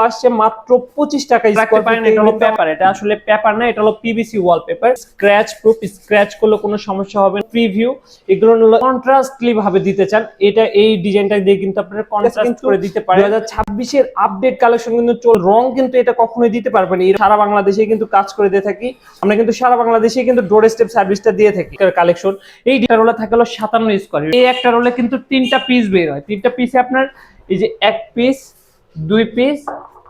আসছে মাত্র 25 টাকা স্কয়ার ফিট। এটা হলো পেপার, এটা আসলে পেপার না, এটা হলো PVC wallpaper. Scratch proof, scratch করলে কোনো সমস্যা হবে না। প্রিভিউ এগুলো হলো কন্ট্রাস্টলি ভাবে দিতে চান, এটা এই ডিজাইনটা দিয়ে কিন্তু আপনারা কন্ট্রাস্ট করে দিতে পারেন। 2026 এর আপডেট কালেকশন কিন্তু রং কিন্তু এটা কখনোই দিতে পারবেন। সারা বাংলাদেশে কিন্তু কাজ করে দিয়ে থাকি আমরা, কিন্তু সারা বাংলাদেশে কিন্তু ডোর স্টেপ সার্ভিসটা দিয়ে থাকি। কালেকশন এই রোলে থাকে হলো 57 স্কয়ার। এই একটা রোলে কিন্তু 3টা পিস বের হয়। 3টা পিসে আপনার এই যে 1 পিস, 2 পিস,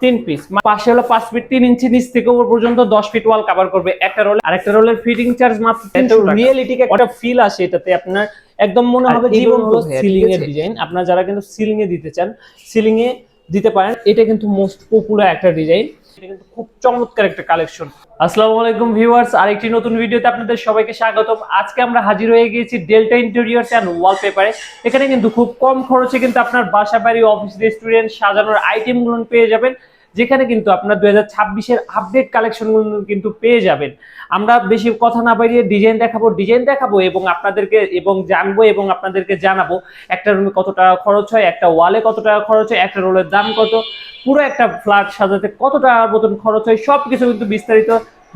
3 পিস, পাশে হলো 5 ফিট 3 ইঞ্চি নিচ থেকে উপর পর্যন্ত 10 ফিট ওয়াল কভার করবে একটা রোল। আর একটা রোলের ফিটিং চার্জ মাত্র 300 টাকা। রিয়েলিটিকে একটা ফিল আসে এটাতে, আপনার একদম মনে হবে জীবন্ত সিলিং এর ডিজাইন। আপনারা যারা কিন্তু সিলিং এ দিতে চান, সিলিং এ দিতে পারেন। এটা কিন্তু মোস্ট পপুলার একটা ডিজাইন, এটা কিন্তু খুব চমৎকার একটা কালেকশন। আসসালামু আলাইকুম ভিউয়ার্স, আরেকটি নতুন ভিডিওতে আপনাদের সবাইকে স্বাগতম। আজকে আমরা হাজির হয়ে গিয়েছি ডেল্টা ইন্টেরিয়র্স এন্ড ওয়ালপেপারে। এখানে কিন্তু খুব কম খরচে কিন্তু আপনার বাসা বাড়ি, অফিস, রেস্টুরেন্ট সাজানোর আইটেমগুলো পেয়ে যাবেন, যেখানে কিন্তু আপনার 2026 এর আপডেট কালেকশনগুলো কিন্তু পেয়ে যাবেন। আমরা বেশি কথা না বাড়িয়ে ডিজাইন দেখাবো এবং আপনাদেরকে জানবো এবং আপনাদেরকে জানাবো একটা রুমে কত টাকা খরচ হয়, একটা ওয়ালে কত টাকা খরচ হয়, একটা রোলের দাম কত, পুরো একটা ফ্ল্যাট সাজাতে কত টাকার মতন খরচ হয়, সবকিছু কিন্তু বিস্তারিত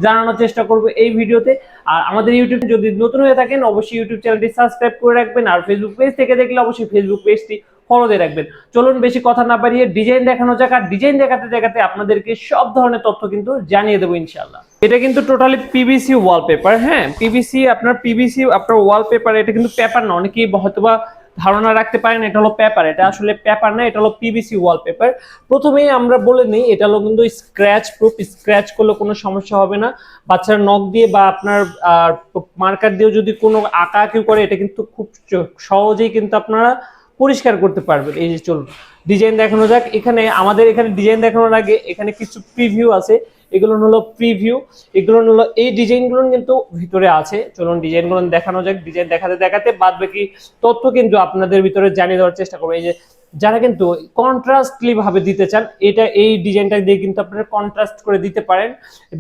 জানানোর চেষ্টা করবো এই ভিডিওতে। আর আমাদের ইউটিউব যদি নতুন হয়ে থাকেন অবশ্যই ইউটিউব চ্যানেলটি সাবস্ক্রাইব করে রাখবেন, আর ফেসবুক পেজ থেকে দেখলে অবশ্যই ফেসবুক পেজটি ফলো দিয়ে রাখবেন। চলুন বেশি কথা না বাড়িয়ে ডিজাইন দেখানো যাক, আর ডিজাইন দেখাতে আপনাদেরকে সব ধরনের তথ্য কিন্তু জানিয়ে দেবো ইনশাআল্লাহ। এটা কিন্তু টোটালি পিভিসি ওয়ালপেপার। হ্যাঁ, পিভিসি আপনার ওয়ালপেপার, এটা কিন্তু পেপার না। অনেকেই হয়তোবা ধারণা রাখতে পারেন এটা হলো পেপার, এটা আসলে পেপার না, এটা হলো পিভিসি ওয়ালপেপার। প্রথমেই আমরা বলে নিই এটা হলো কিন্তু স্ক্র্যাচ প্রুফ, স্ক্র্যাচ করলে কোনো সমস্যা হবে না। বাচ্চার নখ দিয়ে বা আপনার মার্কার দিয়েও যদি কোনো আঁকাআঁকি করে, এটা কিন্তু খুব সহজেই কিন্তু আপনারা পরিষ্কার করতে পারবেন। এই যে চলুন ডিজাইন দেখানো যাক। আমাদের এখানে ডিজাইন দেখানোর আগে এখানে কিছু প্রিভিউ আছে, এগুলো হলো প্রিভিউ, এগুলো হলো এই ডিজাইনগুলো কিন্তু ভিতরে আছে। চলুন ডিজাইনগুলো দেখানো যাক। ডিজাইন দেখাতে বাদ বাকি তথ্য কিন্তু আপনাদের ভিতরে জানিয়ে দেওয়ার চেষ্টা করবো। এই যে যারা কিন্তু কন্ট্রাস্টলি ভাবে দিতে চান, এই ডিজাইনটা দিয়ে কিন্তু আপনারা কন্ট্রাস্ট করে দিতে পারেন,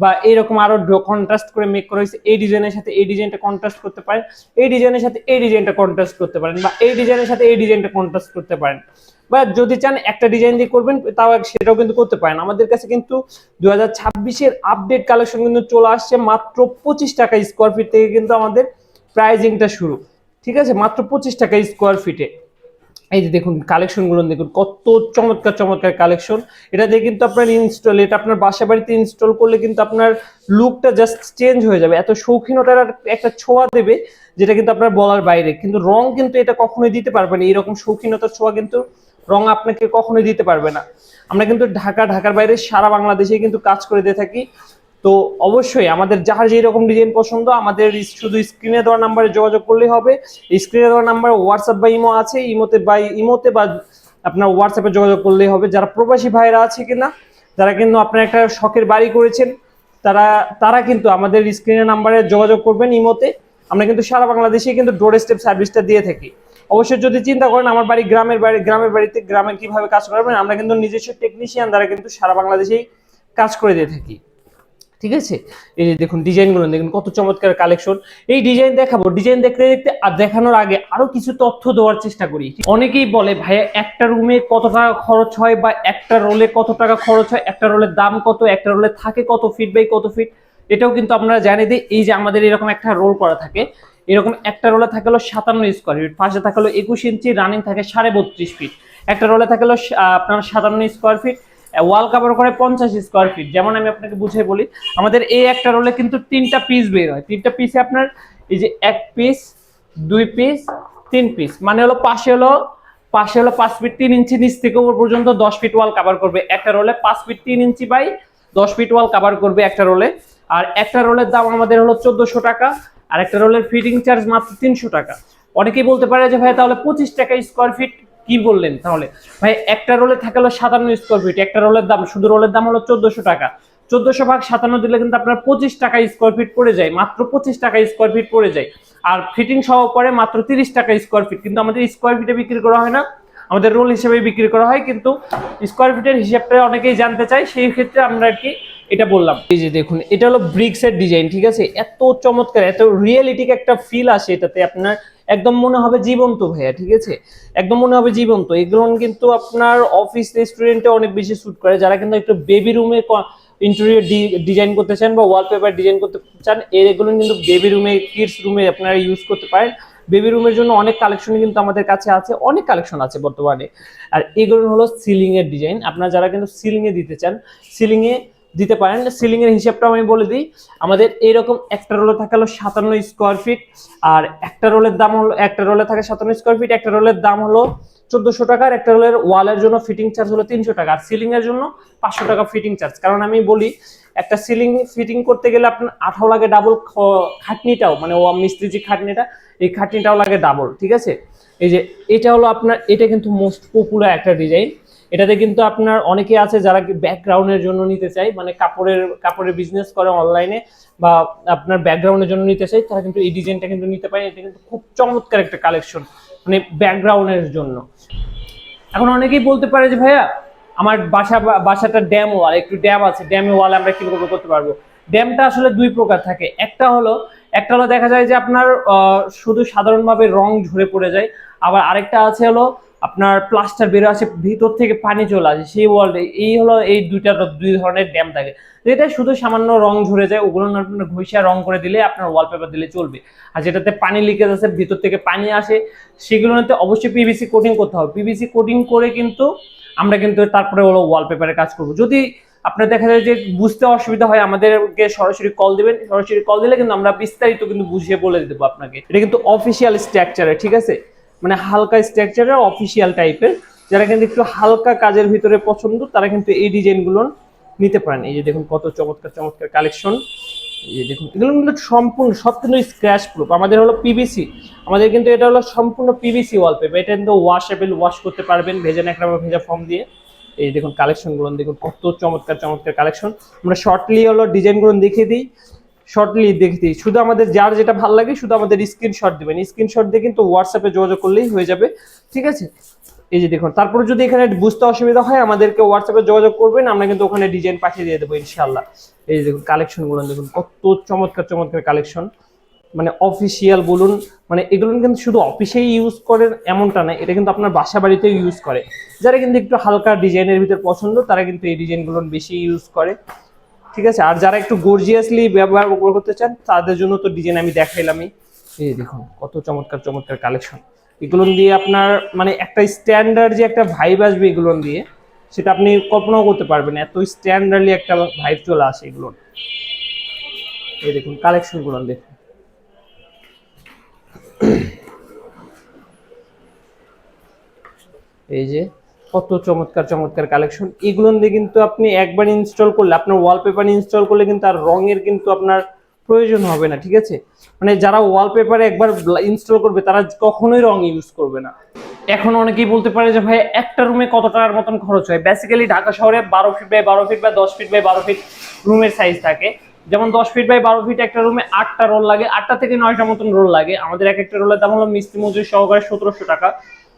বা এইরকম আরো কন্ট্রাস্ট করে মেক করা হয়েছে। এই ডিজাইনের সাথে এই ডিজাইনটা কন্ট্রাস্ট করতে পারেন, এই ডিজাইনের সাথে এই ডিজাইনটা কন্ট্রাস্ট করতে পারেন, বা এই ডিজাইনের সাথে এই ডিজাইনটা কন্ট্রাস্ট করতে পারেন, বা যদি চান একটা ডিজাইন দিয়ে করবেন তাও সেটাও কিন্তু করতে পারেন। আমাদের কাছে কিন্তু 2026 এর আপডেট কালেকশন কিন্তু চলে আসছে মাত্র 25 টাকা স্কয়ার ফিট থেকে কিন্তু আমাদের প্রাইজিংটা শুরু। ঠিক আছে, মাত্র 25 টাকা স্কয়ার ফিটে। এই যে দেখুন কালেকশনগুলো দেখুন, কত চমৎকার কালেকশন। এটা দিয়ে কিন্তু আপনার এটা আপনার বাসা বাড়িতে ইনস্টল করলে কিন্তু আপনার লুকটা জাস্ট চেঞ্জ হয়ে যাবে। এত শৌখিনতার একটা ছোঁয়া দেবে যেটা কিন্তু আপনার বলার বাইরে। কিন্তু রং কিন্তু এটা কখনোই দিতে পারবে না, এইরকম শৌখিনতার ছোঁয়া কিন্তু রং আপনাকে কখনোই দিতে পারবে না। আমরা কিন্তু ঢাকার বাইরে সারা বাংলাদেশে কিন্তু কাজ করে দিয়ে থাকি। তো অবশ্যই আমাদের যার যেই রকম ডিজাইন পছন্দ, আমাদের শুধু স্ক্রিনে দেওয়া নাম্বারে যোগাযোগ করলেই হবে। স্ক্রিনে দেওয়া নাম্বারে হোয়াটসঅ্যাপ বা ইমো আছে, ইমোতে বা আপনার হোয়াটসঅ্যাপে যোগাযোগ করলেই হবে। যারা প্রবাসী ভাইরা আছে কিনা, যারা কিন্তু আপনার একটা শখের বাড়ি করেছেন, তারা কিন্তু আমাদের স্ক্রিনে নাম্বারে যোগাযোগ করবেন ইমোতে। আমরা কিন্তু সারা বাংলাদেশে কিন্তু ডোর স্টেপ সার্ভিসটা দিয়ে থাকি। অবশ্যই যদি চিন্তা করেন আমার বাড়ি গ্রামের বাড়িতে গ্রামে কিভাবে কাজ করবেন, আমরা কিন্তু নিজস্ব টেকনিশিয়ান দ্বারা কিন্তু সারা বাংলাদেশেই কাজ করে দিয়ে থাকি। ঠিক আছে, এই যে দেখুন ডিজাইনগুলো দেখুন, কত চমৎকার কালেকশন। এই ডিজাইন দেখতে আর দেখানোর আগে আরো কিছু তথ্য দেওয়ার চেষ্টা করি। অনেকেই বলে ভাইয়া একটা রুমে কত টাকা খরচ হয়, বা একটা রোলে কত টাকা খরচ হয়, একটা রোলের দাম কত, একটা রোলে থাকে কত ফিট বাই কত ফিট। এটাও কিন্তু আমরা জানিয়ে দিই। এই যে আমাদের এরকম একটা রোল করা থাকে, এরকম একটা রোলে থাকে হলো 57 স্কয়ার ফিট, পাশে থাকে হলো 21 ইঞ্চি, রানিং থাকে 32.5 ফিট। একটা রোলে থাকে হলো আপনার 57 স্কয়ার ফিট, ওয়াল কভার করে 50 স্কয়ার ফিট। যেমন আমি আপনাকে বুঝিয়ে বলি, আমাদের এই একটা রোলে কিন্তু 3টা পিস বের হয়। 3টা পিসে আপনার এই যে 1 পিস, 2 পিস, 3 পিস, মানে হলো পাশে হলো 5 ফিট 3 ইঞ্চি নিচ থেকে উপর পর্যন্ত 10 ফিট ওয়াল কভার করবে একটা রোলে। 5 feet 3 inch by 10 feet wall cover করবে একটা রোলে। আর একটা রোলের দাম আমাদের হলো 1400 টাকা, আর একটা রোলের ফিটিং চার্জ মাত্র 300 টাকা। অনেকেই বলতে পারে যে ভাই তাহলে 25 টাকা স্কয়ার ফিট কি বললেন? তাহলে ভাই একটা রোলে থাকে হলো 57 স্কয়ার ফিট, একটা রোলের দাম, শুধু রোলের দাম হলো 1400 টাকা। 1400 ভাগ 57 দিলে কিন্তু আপনার 25 টাকা স্কয়ার ফিট পড়ে যায়, মাত্র 25 টাকা স্কয়ার ফিট পড়ে যায়। আর ফিটিং সহ পরে মাত্র 30 টাকা স্কয়ার ফিট। কিন্তু আমাদের স্কয়ার ফিটে বিক্রি করা হয় না, আমাদের রোল হিসেবে বিক্রি করা হয়। কিন্তু স্কয়ার ফিটের হিসাবটা অনেকেই জানতে চায়, সেই ক্ষেত্রে আমরা আর কি এটা বললাম। এই যে দেখুন, এটা হলো ব্রিক্স এর ডিজাইন, ঠিক আছে, এত চমৎকার, এত রিয়েলিটিক একটা ফিল আসে এটাতে, আপনার একদম মনে হবে জীবন্ত ভাইয়া, ঠিক আছে, একদম মনে হবে জীবন্ত। এগুলো কিন্তু আপনার অফিস রেস্টুরেন্টে অনেক বেশি স্যুট করে, যারা কিন্তু একটু বেবি রুমে ইন্টেরিয়র ডিজাইন করতে চান বা ওয়ালপেপার ডিজাইন করতে চান, এগুলো কিন্তু বেবি রুমে, কিডস রুমে আপনারা ইউজ করতে পারেন। বেবি রুমের জন্য অনেক কালেকশন কিন্তু আমাদের কাছে আছে, অনেক কালেকশন আছে বর্তমানে। আর এগুলো হলো সিলিং এর ডিজাইন, আপনারা যারা কিন্তু সিলিং এ দিতে চান সিলিং এ দিতে পারেন। সিলিং এর হিসাবটা আমি বলে দিই, আমাদের এইরকম একটা রোলে থাকে হলো 57 স্কোয়ার ফিট, আর একটা রোলের দাম হলো, একটা রোলে থাকে 57 স্কোয়ার ফিট, একটা রোলের দাম হলো 1400 টাকা, আর একটা রোলের ওয়ালের জন্য ফিটিং চার্জ হলো 300 টাকা, আর সিলিং এর জন্য 500 টাকা ফিটিং চার্জ। কারণ আমি বলি, একটা সিলিং ফিটিং করতে গেলে আপনার 18 লাগে ডাবল, খাটনিটাও মানে ও মিস্ত্রি যে খাটনিটা, এই খাটনিটাও লাগে ডাবল, ঠিক আছে। এই যে এটা হলো আপনার, এটা কিন্তু মোস্ট পপুলার একটা ডিজাইন। এটাতে কিন্তু আপনার অনেকে আছে যারা ব্যাকগ্রাউন্ডের জন্য নিতে চায়, মানে কাপড়ের বিজনেস করে অনলাইনে, বা আপনার ব্যাকগ্রাউন্ডের জন্য নিতে চাই, তারা কিন্তু এই ডিজাইনটা কিন্তু নিতে পারে। এটা কিন্তু খুব চমৎকার একটা কালেকশন, মানে ব্যাকগ্রাউন্ডের জন্য। এখন অনেকেই বলতে পারে যে ভাইয়া আমার বাসাটা ড্যাম ওয়াল, একটু ড্যাম আছে, ড্যামে ওয়াল আমরা কিভাবে করতে পারবো? ড্যামটা আসলে দুই প্রকার থাকে। একটা হলো দেখা যায় যে আপনার শুধু সাধারণভাবে রং ঝরে পড়ে যায়, আবার আরেকটা আছে হলো আপনার প্লাস্টার বের আসে, ভিতর থেকে পানি চলে আসে সেই ওয়ালটা। এই হলো এই দুই ধরনের ড্যাম থাকে। যেটা শুধু সামান্য রং ঝরে যায়, ওগুলো আপনার ঘষিয়া রং করে দিলে আপনার ওয়ালপেপার দিলে চলবে। আর যেটাতে পানি লিকেজ আছে, ভিতর থেকে পানি আসে, সেগুলোতে অবশ্যই পিভিসি কোটিং করতে হবে। পিভিসি কোটিং করে কিন্তু আমরা কিন্তু তারপরে হলো ওয়ালপেপারে কাজ করব। যদি আপনার দেখা যায় যে বুঝতে অসুবিধা হয়, আমাদেরকে সরাসরি কল দিবেন, সরাসরি কল দিলে কিন্তু আমরা বিস্তারিত কিন্তু বুঝিয়ে বলে দেবো আপনাকে। এটা কিন্তু অফিসিয়াল স্ট্রাকচারে, ঠিক আছে, মানে হালকা স্ট্রাকচারে অফিসিয়াল টাইপের। যারা কিন্তু একটু হালকা কাজের ভিতরে পছন্দ, তারা কিন্তু এই ডিজাইনগুলো নিতে পারেন। এই যে দেখুন কত চমৎকার চমৎকার কালেকশন। এই যে দেখুন, এগুলো কিন্তু সম্পূর্ণ সব কিন্তু স্ক্র্যাচ প্রুফ। আমাদের হলো পিভিসি, আমাদের কিন্তু এটা হলো সম্পূর্ণ পিভিসি ওয়ালপেপার। এটা কিন্তু ওয়াশেবল, ওয়াশ করতে পারবেন ভেজা ন্যাকড়া বা ভেজা ফর্ম দিয়ে। এই দেখুন কালেকশনগুলো দেখুন, কত চমৎকার চমৎকার কালেকশন। আমরা শর্টলি হলো ডিজাইনগুলো দেখিয়ে দিই, শুধু আমাদের যার যেটা ভালো লাগে শুধু আমাদের স্ক্রিনশট দিবেন, স্ক্রিনশট দিয়ে কিন্তু হোয়াটসঅ্যাপে যোগাযোগ করলেই হয়ে যাবে, ঠিক আছে। এই যে দেখুন, তারপরে যদি এখানে বুঝতে অসুবিধা হয় আমাদেরকে হোয়াটসঅ্যাপে যোগাযোগ করবেন, আমরা কিন্তু ওখানে ডিজাইন পাঠিয়ে দিয়ে দেবো ইনশাআল্লাহ। এই যে দেখুন কালেকশনগুলো দেখুন, কত চমৎকার চমৎকার কালেকশন, মানে অফিসিয়াল বলুন, মানে এগুলো কিন্তু শুধু অফিসেই ইউজ করেন এমনটা না, এটা কিন্তু আপনার বাসা বাড়িতেও ইউজ করে। যারা কিন্তু একটু হালকা ডিজাইনের ভিতর পছন্দ, তারা কিন্তু এই ডিজাইনগুলো বেশি ইউজ করে, ঠিক আছে। আর যারা একটু গর্জিয়াসলি ব্যবহার করতে চান, তাদের জন্য তো ডিজাইন আমি দেখাইলামই। এই দেখুন কত চমৎকার চমৎকার কালেকশন। এগুলো দিয়ে আপনার মানে একটা স্ট্যান্ডার্ড যে একটা ভাইব আসবে এগুলো দিয়ে, সেটা আপনি কল্পনাও করতে পারবেন, এত স্ট্যান্ডার্ডলি একটা ভাইব চলে আসে এগুলো। এই দেখুন কালেকশনগুলো দেখুন। এই যে কত চমৎকার চমৎকার কালেকশন। এগুলো দিয়ে কিন্তু আপনি একবার ইনস্টল করলে, আপনার ওয়ালপেপার ইনস্টল করলে কিন্তু আর রঙের কিন্তু আপনার প্রয়োজন হবে না, ঠিক আছে। মানে যারা ওয়ালপেপারে একবার ইনস্টল করবে, তারা কখনোই রং ইউজ করবে না। এখন অনেকেই বলতে পারে যে ভাই একটা রুমে কত টাকার মতন খরচ হয়? বেসিক্যালি ঢাকা শহরে 12 ফিট বাই 12 ফিট বা 10 ফিট বাই 12 ফিট রুমের সাইজ থাকে। যেমন 10 ফিট বাই 12 ফিট একটা রুমে 8টা রোল লাগে, 8টা থেকে 9টা মতন রোল লাগে। আমাদের এক একটা রোলের দাম হলো মিস্ত্রি মজুরি সহকারে 1700 টাকা।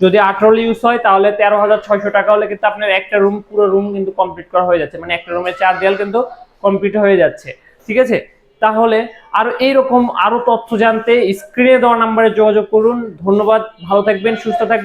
যদি 8 রোল ইউজ হয় তাহলে 13,600 টাকা হলে কিন্তু আপনার একটা রুম, পুরো রুম কিন্তু কমপ্লিট করা হয়ে যাচ্ছে, মানে একটা রুমের 4 দেয়াল কিন্তু কমপ্লিট হয়ে যাচ্ছে, ঠিক আছে। তাহলে আর এইরকম আরো তথ্য জানতে স্ক্রিনে দেওয়া নাম্বারে যোগাযোগ করুন। ধন্যবাদ, ভালো থাকবেন, সুস্থ থাকবেন।